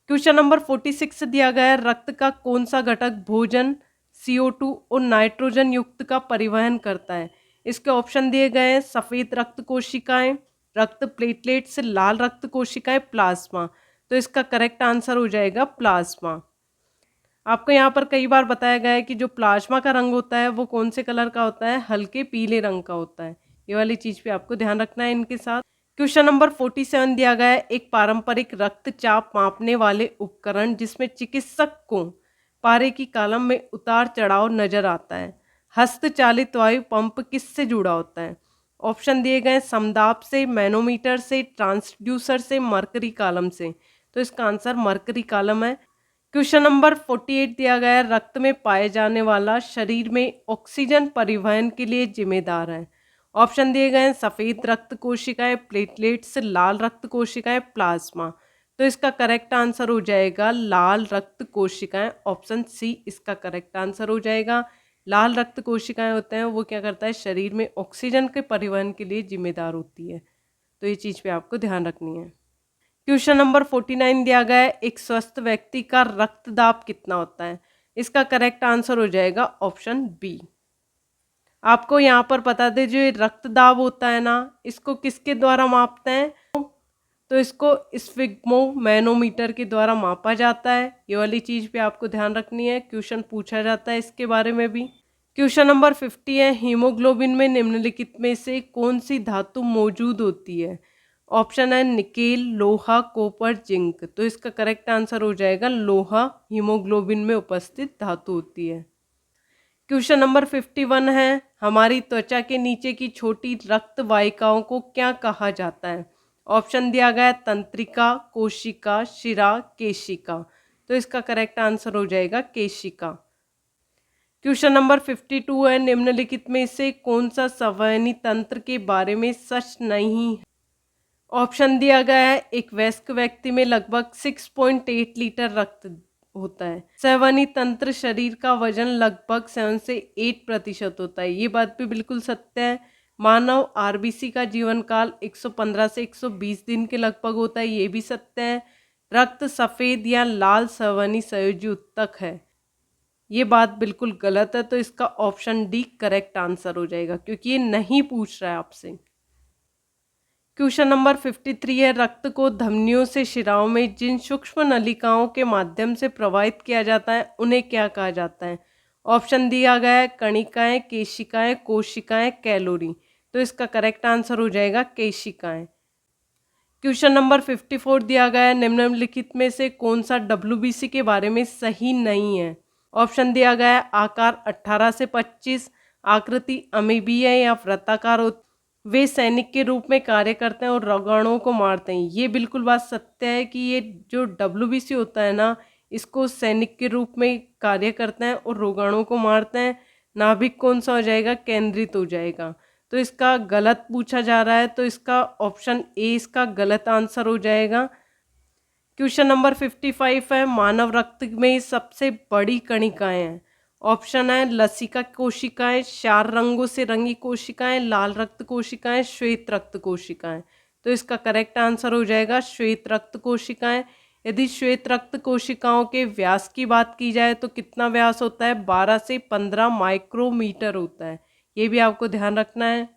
क्वेश्चन नंबर 46 दिया गया है, रक्त का कौन सा घटक भोजन, CO2 और नाइट्रोजन युक्त का परिवहन करता है। इसके ऑप्शन दिए गए हैं, सफ़ेद रक्त कोशिकाएं, रक्त प्लेटलेट्स, लाल रक्त कोशिकाएं, प्लाज्मा। तो इसका करेक्ट आंसर हो जाएगा प्लाज्मा। आपको यहाँ पर कई बार बताया गया है कि जो प्लाज्मा का रंग होता है वो कौन से कलर का होता है, हल्के पीले रंग का होता है। ये वाली चीज़ पे आपको ध्यान रखना है इनके साथ। क्वेश्चन नंबर 47 दिया गया है, एक पारंपरिक रक्तचाप मापने वाले उपकरण जिसमें चिकित्सक को पारे की कॉलम में उतार चढ़ाव नजर आता है, हस्तचालित वायु पंप किससे जुड़ा होता है। ऑप्शन दिए गए समदाब से, मैनोमीटर से, ट्रांसड्यूसर से, मरकरी कॉलम से। तो इसका आंसर मरकरी कॉलम है। क्वेश्चन नंबर 48 दिया गया है, रक्त में पाए जाने वाला शरीर में ऑक्सीजन परिवहन के लिए जिम्मेदार है। ऑप्शन दिए गए हैं, सफ़ेद रक्त कोशिकाएं, प्लेटलेट्स, लाल रक्त कोशिकाएं, प्लाज्मा। तो इसका करेक्ट आंसर हो जाएगा लाल रक्त कोशिकाएं। ऑप्शन सी इसका करेक्ट आंसर हो जाएगा। लाल रक्त कोशिकाएं होते हैं वो क्या करता है, शरीर में ऑक्सीजन के परिवहन के लिए जिम्मेदार होती है। तो ये चीज़ पे आपको ध्यान रखनी है। क्वेश्चन नंबर 49 दिया गया है, एक स्वस्थ व्यक्ति का रक्तदाब कितना होता है। इसका करेक्ट आंसर हो जाएगा ऑप्शन बी। आपको यहाँ पर बता दें, जो ये रक्तदाब होता है ना, इसको किसके द्वारा मापते हैं। तो इसको स्फिग्मोमैनोमीटर के द्वारा मापा जाता है। ये वाली चीज़ पे आपको ध्यान रखनी है, क्वेश्चन पूछा जाता है इसके बारे में भी। क्वेश्चन नंबर 50 है, हीमोग्लोबिन में निम्नलिखित में से कौन सी धातु मौजूद होती है। ऑप्शन है निकेल, लोहा, कॉपर, जिंक। तो इसका करेक्ट आंसर हो जाएगा लोहा हीमोग्लोबिन में उपस्थित धातु होती है। क्वेश्चन नंबर 51 है, हमारी त्वचा के नीचे की छोटी रक्त वाहिकाओं को क्या कहा जाता है। ऑप्शन दिया गया है तंत्रिका, कोशिका, शिरा, केशिका। तो इसका करेक्ट आंसर हो जाएगा केशिका। क्वेश्चन नंबर 52 है, निम्नलिखित में से कौन सा संवहनी तंत्र के बारे में सच नहीं है। ऑप्शन दिया गया है, एक वयस्क व्यक्ति में लगभग 6.8 लीटर रक्त होता है। संवहनी तंत्र शरीर का वजन लगभग 7 से 8% होता है। ये बात भी बिल्कुल सत्य है। मानव आरबीसी का जीवन काल 115 से 120 दिन के लगभग होता है। ये भी सत्य है। रक्त सफ़ेद या लाल सवनी संयोजी उत्तक है। ये बात बिल्कुल गलत है, तो इसका ऑप्शन डी करेक्ट आंसर हो जाएगा, क्योंकि ये नहीं पूछ रहा है आपसे। क्वेश्चन नंबर 53 है, रक्त को धमनियों से शिराओं में जिन सूक्ष्म नलिकाओं के माध्यम से प्रवाहित किया जाता है उन्हें क्या कहा जाता है? ऑप्शन दिया गया है कणिकाएं, केशिकाएं, कोशिकाएं, कैलोरी। तो इसका करेक्ट आंसर हो जाएगा केशिकाएं। क्वेश्चन नंबर 54 दिया गया है, निम्नलिखित में से कौन सा WBC के बारे में सही नहीं है? ऑप्शन दिया गया है आकार 18 से 25, आकृति अमीबीय या वृत्ताकार होती, वे सैनिक के रूप में कार्य करते हैं और रोगाणुओं को मारते हैं। ये बिल्कुल बात सत्य है कि ये जो WBC होता है ना, इसको सैनिक के रूप में कार्य करते हैं और रोगाणुओं को मारते हैं। नाभिक कौन सा हो जाएगा? केंद्रित हो जाएगा। तो इसका गलत पूछा जा रहा है, तो इसका ऑप्शन ए इसका गलत आंसर हो जाएगा। क्वेश्चन नंबर 55 है, मानव रक्त में सबसे बड़ी कणिकाएं हैं। ऑप्शन है लसिका कोशिकाएं, क्षार रंगों से रंगी कोशिकाएं, लाल रक्त कोशिकाएं, श्वेत रक्त कोशिकाएं। तो इसका करेक्ट आंसर हो जाएगा श्वेत रक्त कोशिकाएं। यदि श्वेत रक्त कोशिकाओं के व्यास की बात की जाए तो कितना व्यास होता है? 12 से 15 माइक्रोमीटर होता है। ये भी आपको ध्यान रखना है।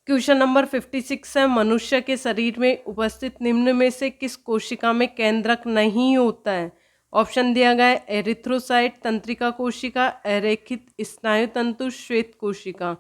क्वेश्चन नंबर 56 है, मनुष्य के शरीर में उपस्थित निम्न में से किस कोशिका में केंद्रक नहीं होता है? ऑप्शन दिया गया है एरिथ्रोसाइट, तंत्रिका कोशिका, अरेखित स्नायु तंतु, श्वेत कोशिका।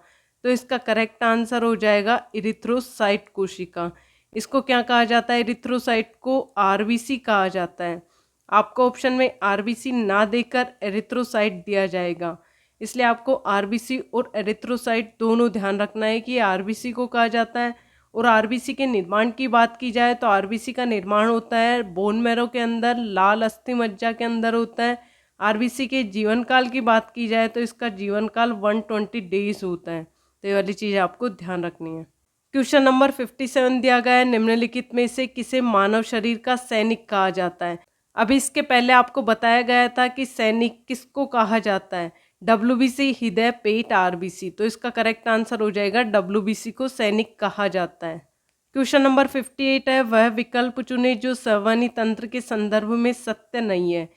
तो इसका करेक्ट आंसर हो जाएगा एरिथ्रोसाइट कोशिका। इसको क्या कहा जाता है? एरिथ्रोसाइट को RBC कहा जाता है। आपको ऑप्शन में RBC ना देकर एरिथ्रोसाइट दिया जाएगा, इसलिए आपको RBC और एरिथ्रोसाइट दोनों ध्यान रखना है कि RBC को कहा जाता है। और RBC के निर्माण की बात की जाए तो RBC का निर्माण होता है बोन मैरो के अंदर, लाल अस्थि मज्जा के अंदर होता है। RBC के जीवन काल की बात की जाए तो इसका जीवन काल 120 डेज होता है। तो ये वाली चीज़ आपको ध्यान रखनी है। क्वेश्चन नंबर 57 दिया गया है, निम्नलिखित में से किसे मानव शरीर का सैनिक कहा जाता है? अभी इसके पहले आपको बताया गया था कि सैनिक किसको कहा जाता है? WBC, हृदय, पेट, RBC। तो इसका करेक्ट आंसर हो जाएगा WBC को सैनिक कहा जाता है। क्वेश्चन नंबर 58 है, वह विकल्प चुने जो संवहनी तंत्र के संदर्भ में सत्य नहीं है।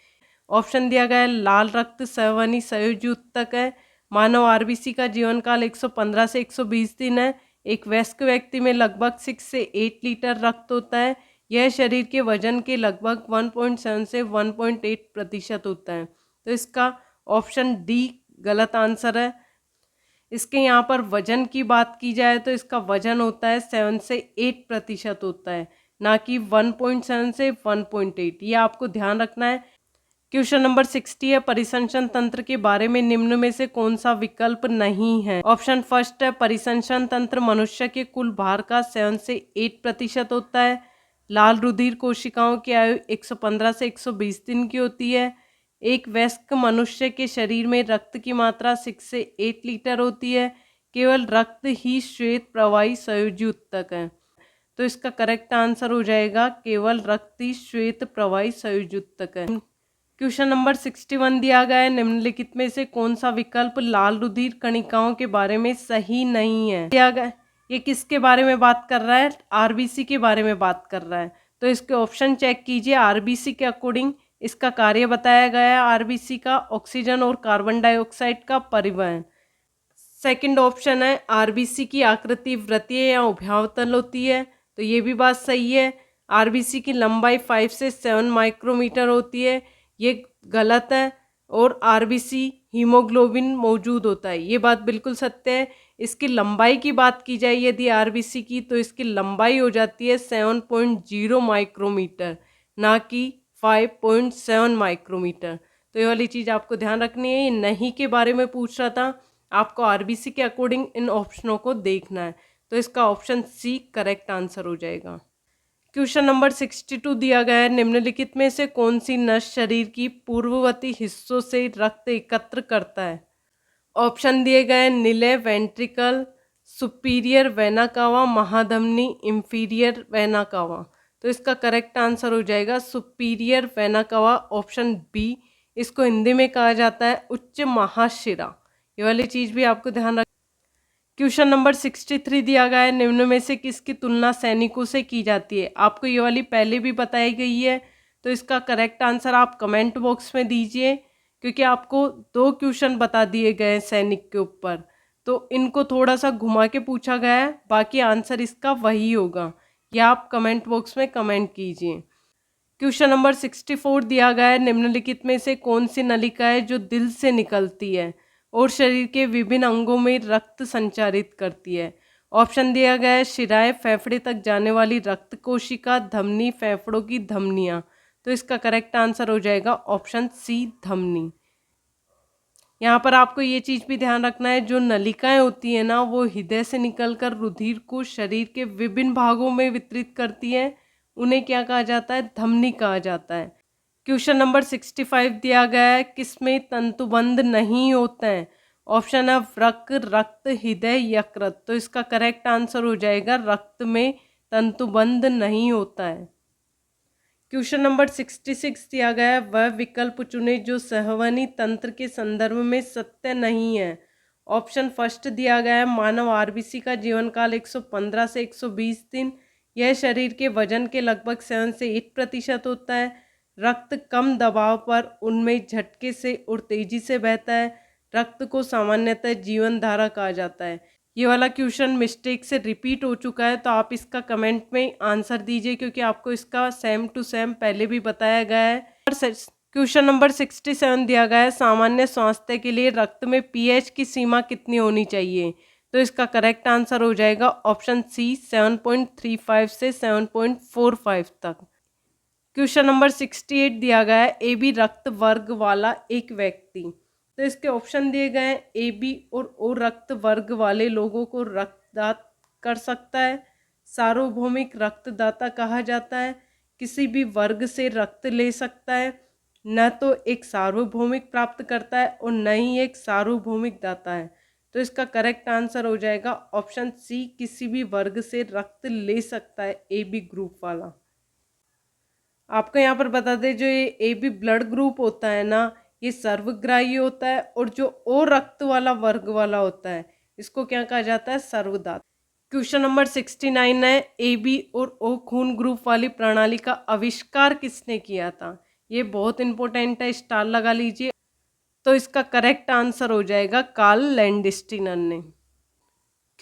ऑप्शन दिया गया है लाल रक्त संवहनी संयोजी उत्तक है, मानव RBC का जीवन काल 115 से 120 दिन है, एक वयस्क व्यक्ति में लगभग 6 से 8 लीटर रक्त होता है, यह शरीर के वजन के लगभग 1.7 से 1.8% होता है। तो इसका ऑप्शन डी गलत आंसर है। इसके यहाँ पर वजन की बात की जाए तो इसका वजन होता है 7 से 8% होता है, ना कि 1.7 से 1.8। ये आपको ध्यान रखना है। क्वेश्चन नंबर 60 है, परिसंचरण तंत्र के बारे में निम्न में से कौन सा विकल्प नहीं है? ऑप्शन फर्स्ट है परिसंचरण तंत्र मनुष्य के कुल भार का 7 से 8% होता है, लाल रुधिर कोशिकाओं की आयु 115 से 120 दिन की होती है, एक वयस्क मनुष्य के शरीर में रक्त की मात्रा 6 से 8 लीटर होती है, केवल रक्त ही श्वेत प्रवाही संयोजी उत्तक है। तो इसका करेक्ट आंसर हो जाएगा केवल रक्त ही श्वेत प्रवाही संयोजी उत्तक है। क्वेश्चन नंबर 61 दिया गया है, निम्नलिखित में से कौन सा विकल्प लाल रुधिर कणिकाओं के बारे में सही नहीं है? दिया गया ये किसके बारे में बात कर रहा है? RBC के बारे में बात कर रहा है। तो इसके ऑप्शन चेक कीजिए। RBC के अकॉर्डिंग इसका कार्य बताया गया है RBC का ऑक्सीजन और कार्बन डाइऑक्साइड का परिवहन। सेकंड ऑप्शन है RBC की आकृति वृत्तीय या उभयावतल होती है, तो ये भी बात सही है। RBC की लंबाई 5 से 7 माइक्रोमीटर होती है, ये गलत है। और RBC हीमोग्लोबिन मौजूद होता है, ये बात बिल्कुल सत्य है। इसकी लंबाई की बात की जाए यदि RBC की, तो इसकी लंबाई हो जाती है 7.0 माइक्रोमीटर, ना कि 5.7 माइक्रोमीटर। तो ये वाली चीज़ आपको ध्यान रखनी है। ये नहीं के बारे में पूछ रहा था, आपको RBC के अकॉर्डिंग इन ऑप्शनों को देखना है। तो इसका ऑप्शन सी करेक्ट आंसर हो जाएगा। क्वेश्चन नंबर 62 दिया गया है, निम्नलिखित में से कौन सी नस शरीर की पूर्ववर्ती हिस्सों से रक्त एकत्र करता है? ऑप्शन दिए गए निलय, वेंट्रिकल, सुपीरियर वेना कावा, महाधमनी, इंफीरियर वेना कावा। तो इसका करेक्ट आंसर हो जाएगा superior vena cava, option B. इसको हिंदी में कहा जाता है उच्च महाशिरा। ये वाली चीज़ भी आपको ध्यान रख। क्वेश्चन नंबर 63 दिया गया है, निम्न में से किसकी तुलना सैनिकों से की जाती है? आपको ये वाली पहले भी बताई गई है, तो इसका करेक्ट आंसर आप कमेंट बॉक्स में दीजिए, क्योंकि आपको 2 क्वेश्चन बता दिए गए हैं सैनिक के ऊपर, तो इनको थोड़ा सा घुमा के पूछा गया है, बाकी आंसर इसका वही होगा। या आप कमेंट बॉक्स में कमेंट कीजिए। क्वेश्चन नंबर 64 दिया गया है, निम्नलिखित में से कौन सी नलिका है जो दिल से निकलती है और शरीर के विभिन्न अंगों में रक्त संचारित करती है। ऑप्शन दिया गया है शिराएं, फेफड़े तक जाने वाली रक्त कोशिका, धमनी, फेफड़ों की धमनियां। तो इसका करेक्ट आंसर हो जाएगा ऑप्शन सी, धमनी। यहाँ पर आपको ये चीज़ भी ध्यान रखना है, जो नलिकाएं होती है ना, वो हृदय से निकलकर रुधिर को शरीर के विभिन्न भागों में वितरित करती है, उन्हें क्या कहा जाता है, धमनी कहा जाता है। क्वेश्चन नंबर 65 दिया गया है, किसमें तंतुबंध नहीं होते हैं। ऑप्शन है वृक्क, रक्त, हृदय, यकृत। तो इसका करेक्ट आंसर हो जाएगा रक्त में तंतुबंध नहीं होता है। क्वेश्चन नंबर 66 दिया गया है, वह विकल्प चुने जो संवहनी तंत्र के संदर्भ में सत्य नहीं है। ऑप्शन फर्स्ट दिया गया है मानव आरबीसी का जीवन काल 115 से 120 दिन, यह शरीर के वजन के लगभग 7 से 8% होता है। रक्त कम दबाव पर उनमें झटके से और तेजी से बहता है। रक्त को सामान्यतः जीवन धारा कहा जाता है। ये वाला क्वेश्चन मिस्टेक से रिपीट हो चुका है, तो आप इसका कमेंट में आंसर दीजिए, क्योंकि आपको इसका सेम टू सेम पहले भी बताया गया है। क्वेश्चन नंबर 67 दिया गया है, सामान्य स्वास्थ्य के लिए रक्त में पीएच की सीमा कितनी होनी चाहिए। तो इसका करेक्ट आंसर हो जाएगा ऑप्शन सी, 7.35 से 7.45 तक। क्वेश्चन नंबर 68 दिया गया है, ए बी रक्त वर्ग वाला एक व्यक्ति। तो इसके ऑप्शन दिए गए हैं, ए बी और ओ रक्त वर्ग वाले लोगों को रक्तदान कर सकता है, सार्वभौमिक रक्तदाता कहा जाता है, किसी भी वर्ग से रक्त ले सकता है, न तो एक सार्वभौमिक प्राप्त करता है और न ही एक सार्वभौमिक दाता है। तो इसका करेक्ट आंसर हो जाएगा ऑप्शन सी, किसी भी वर्ग से रक्त ले सकता है, ए बी ग्रुप वाला। आपको यहाँ पर बता दें, जो ये ए बी ब्लड ग्रुप होता है ना, ये सर्वग्राही होता है, और जो ओ रक्त वाला वर्ग वाला होता है, इसको क्या कहा जाता है, सर्वदाता। क्वेश्चन नंबर 69 है, ए बी और ओ खून ग्रुप वाली प्रणाली का आविष्कार किसने किया था। ये बहुत इंपॉर्टेंट है, स्टार लगा लीजिए। तो इसका करेक्ट आंसर हो जाएगा कार्ल लैंडस्टीनर ने।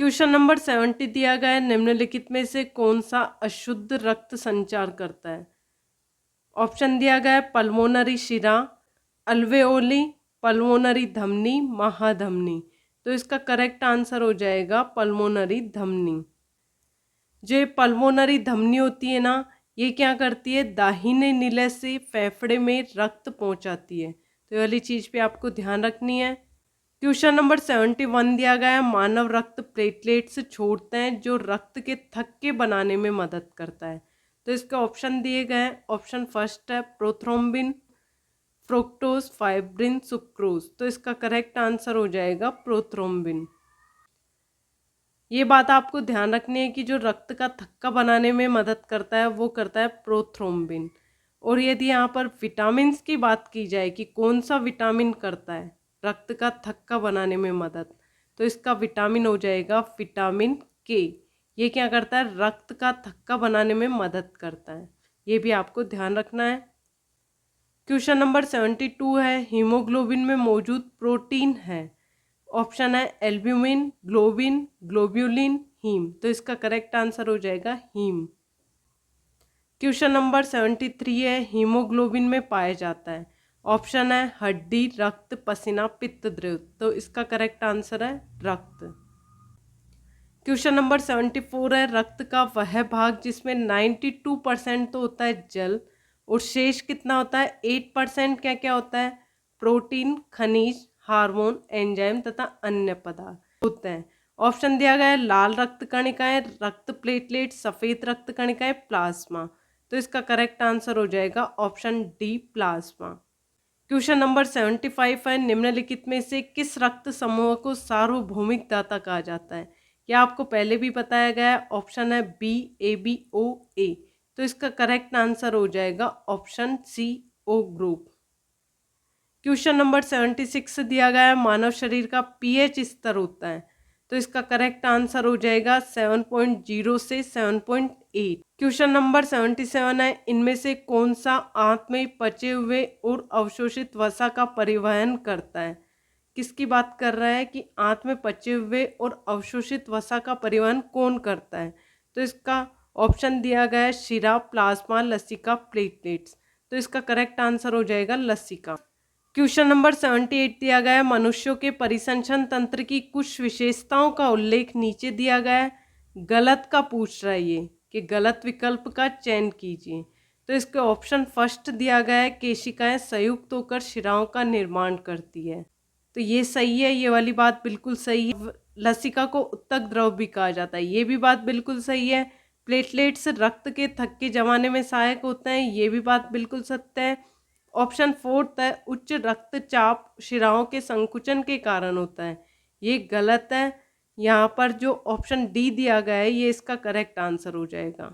क्वेश्चन नंबर 70 दिया गया है, निम्नलिखित में से कौन सा अशुद्ध रक्त संचार करता है। ऑप्शन दिया गया है पल्मोनरी शिरा, अल्वेओली, पल्मोनरी धमनी, महाधमनी। तो इसका करेक्ट आंसर हो जाएगा पल्मोनरी धमनी। जो पल्मोनरी धमनी होती है ना, ये क्या करती है, दाहिने निलय से फेफड़े में रक्त पहुंचाती है। तो ये वाली चीज़ पे आपको ध्यान रखनी है। क्वेश्चन नंबर 71 दिया गया है, मानव रक्त प्लेटलेट्स छोड़ते हैं जो रक्त के थक्के बनाने में मदद करता है। तो इसके ऑप्शन दिए गए हैं। ऑप्शन फर्स्ट है प्रोथ्रोम्बिन, फ्रुक्टोज, फाइब्रिन, सुक्रोज। तो इसका करेक्ट आंसर हो जाएगा प्रोथ्रोम्बिन। ये बात आपको ध्यान रखनी है कि जो रक्त का थक्का बनाने में मदद करता है वो करता है प्रोथ्रोम्बिन। और यदि यहाँ पर विटामिन की बात की जाए कि कौन सा विटामिन करता है रक्त का थक्का बनाने में मदद, तो इसका विटामिन हो जाएगा विटामिन के। ये क्या करता है, रक्त का थक्का बनाने में मदद करता है। ये भी आपको ध्यान रखना है। क्वेश्चन नंबर 72 है, हीमोग्लोबिन में मौजूद प्रोटीन है। ऑप्शन है एल्ब्यूमिन, ग्लोबिन, ग्लोब्यूलिन, हीम। तो इसका करेक्ट आंसर हो जाएगा हीम। क्वेश्चन नंबर 73 है, हीमोग्लोबिन में पाया जाता है। ऑप्शन है हड्डी, रक्त, पसीना, पित्त द्रव। तो इसका करेक्ट आंसर है रक्त। क्वेश्चन नंबर 74 है, रक्त का वह भाग जिसमें 92% तो होता है जल और शेष कितना होता है, 8% क्या क्या होता है, प्रोटीन, खनिज, हार्मोन, एंजाइम तथा अन्य पदार्थ होते हैं। ऑप्शन दिया गया है लाल रक्त कणिकाएं, रक्त प्लेटलेट, सफेद रक्त कणिकाएं, प्लाज्मा। तो इसका करेक्ट आंसर हो जाएगा option D, plasma. Question number 75 है, निम्नलिखित में से किस रक्त समूह को सार्वभौमिक दाता कहा जाता है। यह आपको पहले भी बताया गया है। ऑप्शन है बी, ए बी ओ ए। तो इसका करेक्ट आंसर हो जाएगा option C, O group. Question number 76 दिया गया है, मानव शरीर का पीएच स्तर होता है। तो इसका करेक्ट आंसर हो जाएगा 7.0 से 7.8। क्वेश्चन नंबर 77 है, इनमें से कौन सा आंत में पचे हुए और अवशोषित वसा का परिवहन करता है? किसकी बात कर रहा है कि आंत में पचे हुए और अवशोषित वसा का परिवहन कौन करता है? तो इसका ऑप्शन दिया गया है शिरा, प्लाज्मा, लसिका, प्लेटलेट्स। तो इसका करेक्ट आंसर हो जाएगा लसिका। क्वेश्चन नंबर 78 दिया गया है, मनुष्यों के परिसंचरण तंत्र की कुछ विशेषताओं का उल्लेख नीचे दिया गया है, गलत का पूछ रहा है ये कि गलत विकल्प का चयन कीजिए। तो इसके ऑप्शन फर्स्ट दिया गया है, केशिकाएं संयुक्त होकर शिराओं का निर्माण करती है। तो ये सही है, ये वाली बात बिल्कुल सही है। लसिका को उत्तक द्रव भी कहा जाता है, ये भी बात बिल्कुल सही है। प्लेटलेट्स रक्त के थक्के जमाने में सहायक होते हैं, ये भी बात बिल्कुल सत्य है। ऑप्शन फोर्थ है, उच्च रक्तचाप शिराओं के संकुचन के कारण होता है, ये गलत है। यहाँ पर जो ऑप्शन डी दिया गया है ये इसका करेक्ट आंसर हो जाएगा।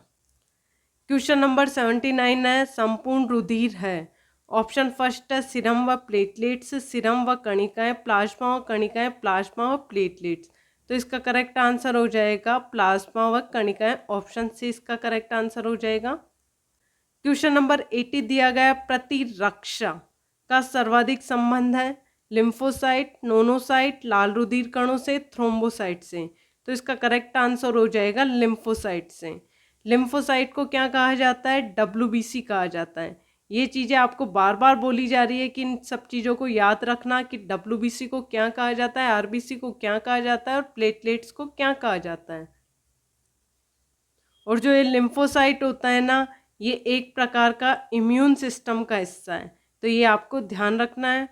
क्वेश्चन नंबर 79 है, संपूर्ण रुधिर है। ऑप्शन फर्स्ट है सीरम व प्लेटलेट्स, सीरम व कणिकाएं, प्लाज्मा व कणिकाएं, प्लाज्मा व प्लेटलेट्स। तो इसका करेक्ट आंसर हो जाएगा प्लाज्मा व कणिकाएं, ऑप्शन सी इसका करेक्ट आंसर हो जाएगा। क्वेश्चन नंबर 80 दिया गया, प्रतिरक्षा का सर्वाधिक संबंध है लिम्फोसाइट, नोनोसाइट, लाल रुधिर कणों से, थ्रोम्बोसाइट से। तो इसका करेक्ट आंसर हो जाएगा लिम्फोसाइट से। लिम्फोसाइट को क्या कहा जाता है? WBC कहा जाता है। ये चीज़ें आपको बार बार बोली जा रही है कि इन सब चीज़ों को याद रखना कि WBC को क्या कहा जाता है, RBC को क्या कहा जाता है और प्लेटलेट्स को क्या कहा जाता है। और जो ये लिम्फोसाइट होता है ना, ये एक प्रकार का इम्यून सिस्टम का हिस्सा है, तो ये आपको ध्यान रखना है।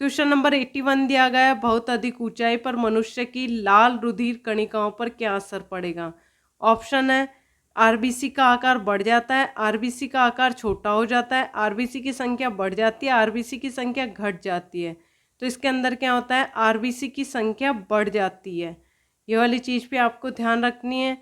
क्वेश्चन नंबर 81 दिया गया है, बहुत अधिक ऊंचाई पर मनुष्य की लाल रुधिर कणिकाओं पर क्या असर पड़ेगा? ऑप्शन है आरबीसी का आकार बढ़ जाता है, आरबीसी का आकार छोटा हो जाता है, आरबीसी की संख्या बढ़ जाती है, आरबीसी की संख्या घट जाती है। तो इसके अंदर क्या होता है? आरबीसी की संख्या बढ़ जाती है, ये वाली चीज़ भी आपको ध्यान रखनी है।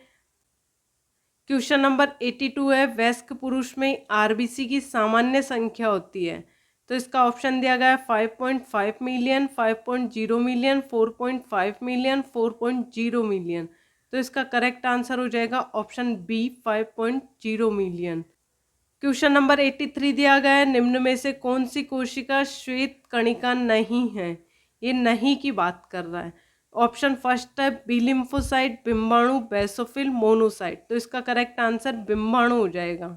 क्वेश्चन नंबर 82 है, वयस्क पुरुष में आरबीसी की सामान्य संख्या होती है। तो इसका ऑप्शन दिया गया है 5.5 मिलियन, 5.0 मिलियन, 4.5 मिलियन, 4.0 मिलियन। तो इसका करेक्ट आंसर हो जाएगा option B 5.0 million. Question number 83 दिया गया है, निम्न में से कौन सी कोशिका श्वेत कणिका नहीं है? ये नहीं की बात कर रहा है। ऑप्शन फर्स्ट है बी लिम्फोसाइट, बिम्बाणु, बेसोफिल, मोनोसाइट। तो इसका करेक्ट आंसर बिम्बाणु हो जाएगा।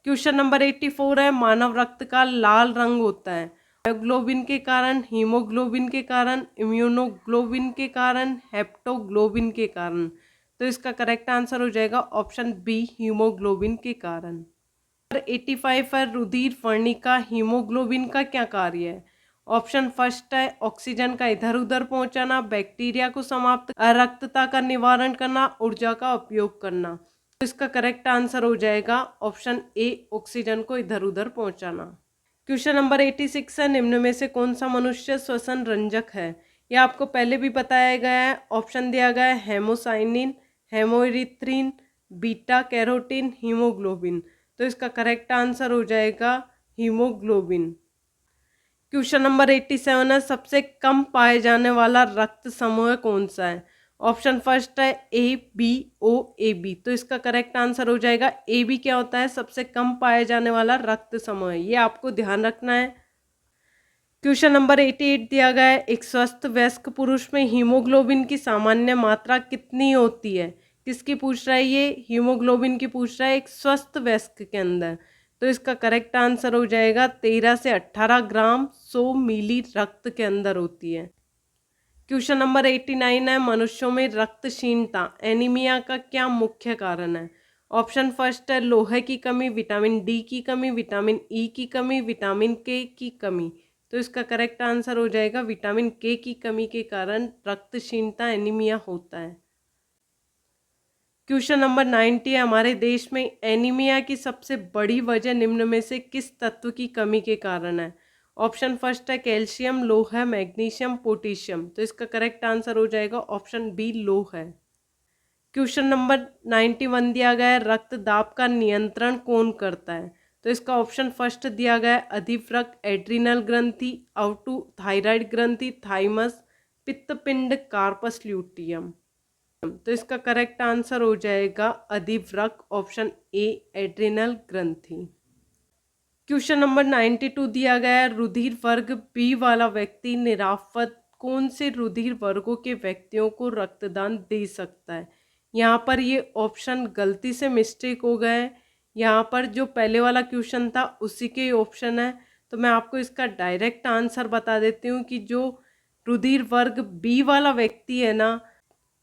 क्वेश्चन नंबर 84 है, मानव रक्त का लाल रंग होता है मायोग्लोबिन के कारण, हीमोग्लोबिन के कारण, इम्यूनोग्लोबिन के कारण, हेप्टोग्लोबिन के कारण। तो इसका करेक्ट आंसर हो जाएगा ऑप्शन बी हीमोग्लोबिन के कारण। 85 है, रुधिर वर्णिका हीमोग्लोबिन का क्या कार्य है? ऑप्शन फर्स्ट है ऑक्सीजन का इधर उधर पहुंचाना, बैक्टीरिया को समाप्त, अरक्तता का निवारण करना, ऊर्जा का उपयोग करना। तो इसका करेक्ट आंसर हो जाएगा ऑप्शन ए ऑक्सीजन को इधर उधर पहुंचाना। क्वेश्चन नंबर 86 है, निम्न में से कौन सा मनुष्य श्वसन रंजक है? यह आपको पहले भी बताया गया है। ऑप्शन दिया गया है हेमोसाइनिन, हेमोइरिथ्रिन, बीटा कैरोटीन, हीमोग्लोबिन। तो इसका करेक्ट आंसर हो जाएगा हीमोग्लोबिन। क्वेश्चन नंबर 87 है, सबसे कम पाए जाने वाला रक्त समूह कौन सा है? ऑप्शन फर्स्ट है ABO-AB। तो इसका करेक्ट आंसर हो जाएगा AB क्या होता है? सबसे कम पाया जाने वाला रक्त समूह है, ये आपको ध्यान रखना है। क्वेश्चन नंबर 88 दिया गया है, एक स्वस्थ वयस्क पुरुष में हीमोग्लोबिन की सामान्य मात्रा कितनी होती है? किसकी पूछ रहा है ये? हीमोग्लोबिन की पूछ रहा है एक स्वस्थ वयस्क के अंदर। तो इसका करेक्ट आंसर हो जाएगा 13 से 18 ग्राम 100 मिली रक्त के अंदर होती है। क्वेश्चन नंबर 89 है, मनुष्यों में रक्तहीनता एनीमिया का क्या मुख्य कारण है? ऑप्शन फर्स्ट है लोहे की कमी, विटामिन डी की कमी, विटामिन ई की कमी, विटामिन के की कमी। तो इसका करेक्ट आंसर हो जाएगा विटामिन के की कमी के कारण रक्तहीनता एनीमिया होता है। क्वेश्चन नंबर 90 है, हमारे देश में एनीमिया की सबसे बड़ी वजह निम्न में से किस तत्व की कमी के कारण है? ऑप्शन फर्स्ट है कैल्शियम, लोह है, मैग्नीशियम, पोटेशियम। तो इसका करेक्ट आंसर हो जाएगा ऑप्शन बी लोह है। क्वेश्चन नंबर 91 दिया गया है, रक्तदाब का नियंत्रण कौन करता है? तो इसका ऑप्शन फर्स्ट दिया गया है अधिवृक्क, एड्रिनल ग्रंथि, आउटू थायराइड ग्रंथि, थाइमस, पित्तपिंड कार्पस ल्यूटियम। तो इसका करेक्ट आंसर हो जाएगा अधिवृक्क, ऑप्शन ए एड्रिनल ग्रंथि। क्वेश्चन नंबर 92 दिया गया है, रुधिर वर्ग बी वाला व्यक्ति निरावत कौन से रुधिर वर्गों के व्यक्तियों को रक्तदान दे सकता है। यहाँ पर ये ऑप्शन गलती से मिस्टेक हो गए। यहाँ पर जो पहले वाला क्वेश्चन था उसी के ऑप्शन है, तो मैं आपको इसका डायरेक्ट आंसर बता देती हूँ कि जो रुधिर वर्ग बी वाला व्यक्ति है ना,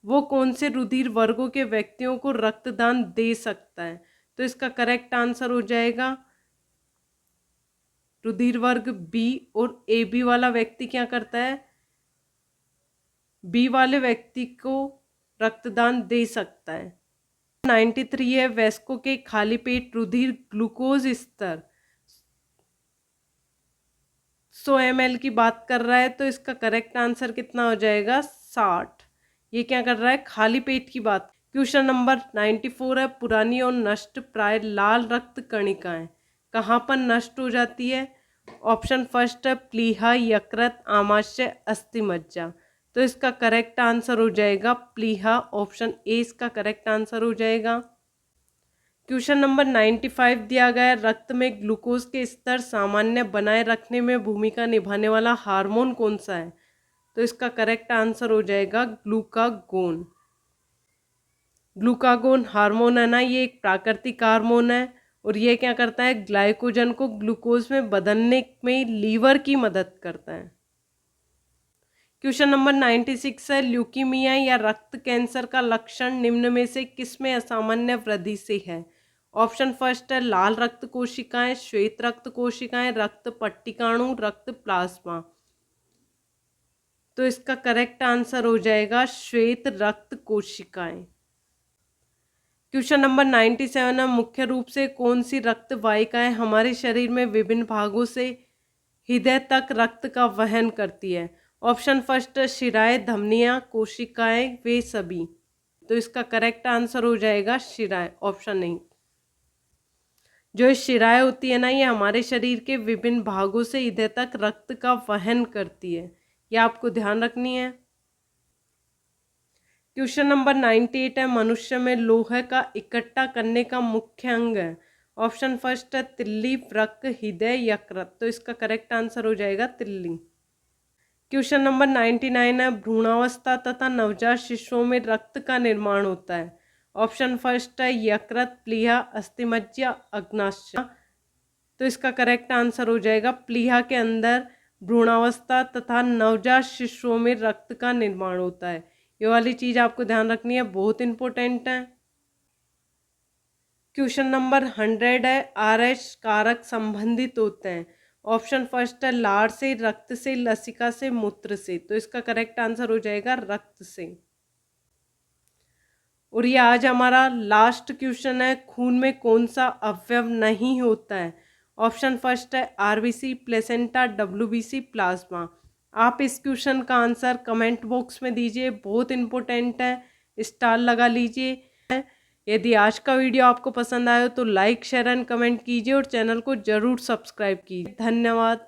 वो कौन से रुधिर वर्गों के व्यक्तियों को रक्तदान दे सकता है। तो इसका करेक्ट आंसर हो जाएगा रुधिर वर्ग बी। और ए बी वाला व्यक्ति क्या करता है, बी वाले व्यक्ति को रक्तदान दे सकता है। 93 है, वयस्कों के खाली पेट रुधिर ग्लूकोज स्तर 100 ml की बात कर रहा है, तो इसका करेक्ट आंसर कितना हो जाएगा 60। ये क्या कर रहा है, खाली पेट की बात। क्वेश्चन नंबर 94 है, पुरानी और नष्ट प्राय लाल रक्त कणिकाएं कहाँ पर नष्ट हो जाती है। ऑप्शन फर्स्ट है प्लीहा, यकृत, आमाशय, अस्थिमज्जा। तो इसका करेक्ट आंसर हो जाएगा प्लीहा, ऑप्शन ए इसका करेक्ट आंसर हो जाएगा। क्वेश्चन नंबर 95 दिया गया है, रक्त में ग्लूकोज के स्तर सामान्य बनाए रखने में भूमिका निभाने वाला हार्मोन कौन सा है। तो इसका करेक्ट आंसर हो जाएगा ग्लूकागोन। ग्लूकागोन हार्मोन है ना, ये एक प्राकृतिक हार्मोन है और ये क्या करता है, ग्लाइकोजन को ग्लूकोज में बदलने में लीवर की मदद करता है। क्वेश्चन नंबर 96 है, ल्यूकीमिया या रक्त कैंसर का लक्षण निम्न में से किसमें असामान्य वृद्धि से है। ऑप्शन फर्स्ट है लाल रक्त कोशिकाएं, श्वेत रक्त कोशिकाएं, रक्त पट्टिकाणु, रक्त प्लाज्मा। तो इसका करेक्ट आंसर हो जाएगा श्वेत रक्त कोशिकाएं। क्वेश्चन नंबर 97 है, मुख्य रूप से कौन सी रक्त वाहिकाएं हमारे शरीर में विभिन्न भागों से हृदय तक रक्त का वहन करती है। ऑप्शन फर्स्ट शिराएं, धमनियां, कोशिकाएं, वे सभी। तो इसका करेक्ट आंसर हो जाएगा शिराएं, ऑप्शन नहीं। जो शिराएं होती है ना, ये हमारे शरीर के विभिन्न भागों से हृदय तक रक्त का वहन करती है, ये आपको ध्यान रखनी है। क्वेश्चन नंबर 98 है, मनुष्य में लोह का इकट्ठा करने का मुख्य अंग है। ऑप्शन फर्स्ट है तिल्ली, वृक्क, हृदय, यकृत। तो इसका करेक्ट आंसर हो जाएगा तिल्ली। क्वेश्चन नंबर 99 है, भ्रूणावस्था तथा नवजात शिशुओं में रक्त का निर्माण होता है। ऑप्शन फर्स्ट है यकृत, प्लीहा, अस्थिमज्जा, अग्नाशय। तो इसका करेक्ट आंसर हो जाएगा प्लीहा के अंदर भ्रूणावस्था तथा नवजात शिशुओं में रक्त का निर्माण होता है। ये वाली चीज आपको ध्यान रखनी है, बहुत इंपॉर्टेंट है। क्वेश्चन नंबर 100 है, RH कारक संबंधित होते हैं। ऑप्शन फर्स्ट है लार से, रक्त से, लसिका से, मूत्र से। तो इसका करेक्ट आंसर हो जाएगा रक्त से। और ये आज हमारा लास्ट क्वेश्चन है, खून में कौन सा अवयव नहीं होता है। ऑप्शन फर्स्ट है RBC, प्लेसेंटा, WBC, प्लाज्मा। आप इस क्वेश्चन का आंसर कमेंट बॉक्स में दीजिए, बहुत इंपॉर्टेंट है, स्टार लगा लीजिए। यदि आज का वीडियो आपको पसंद आया तो लाइक, शेयर एंड कमेंट कीजिए और चैनल को जरूर सब्सक्राइब कीजिए। धन्यवाद।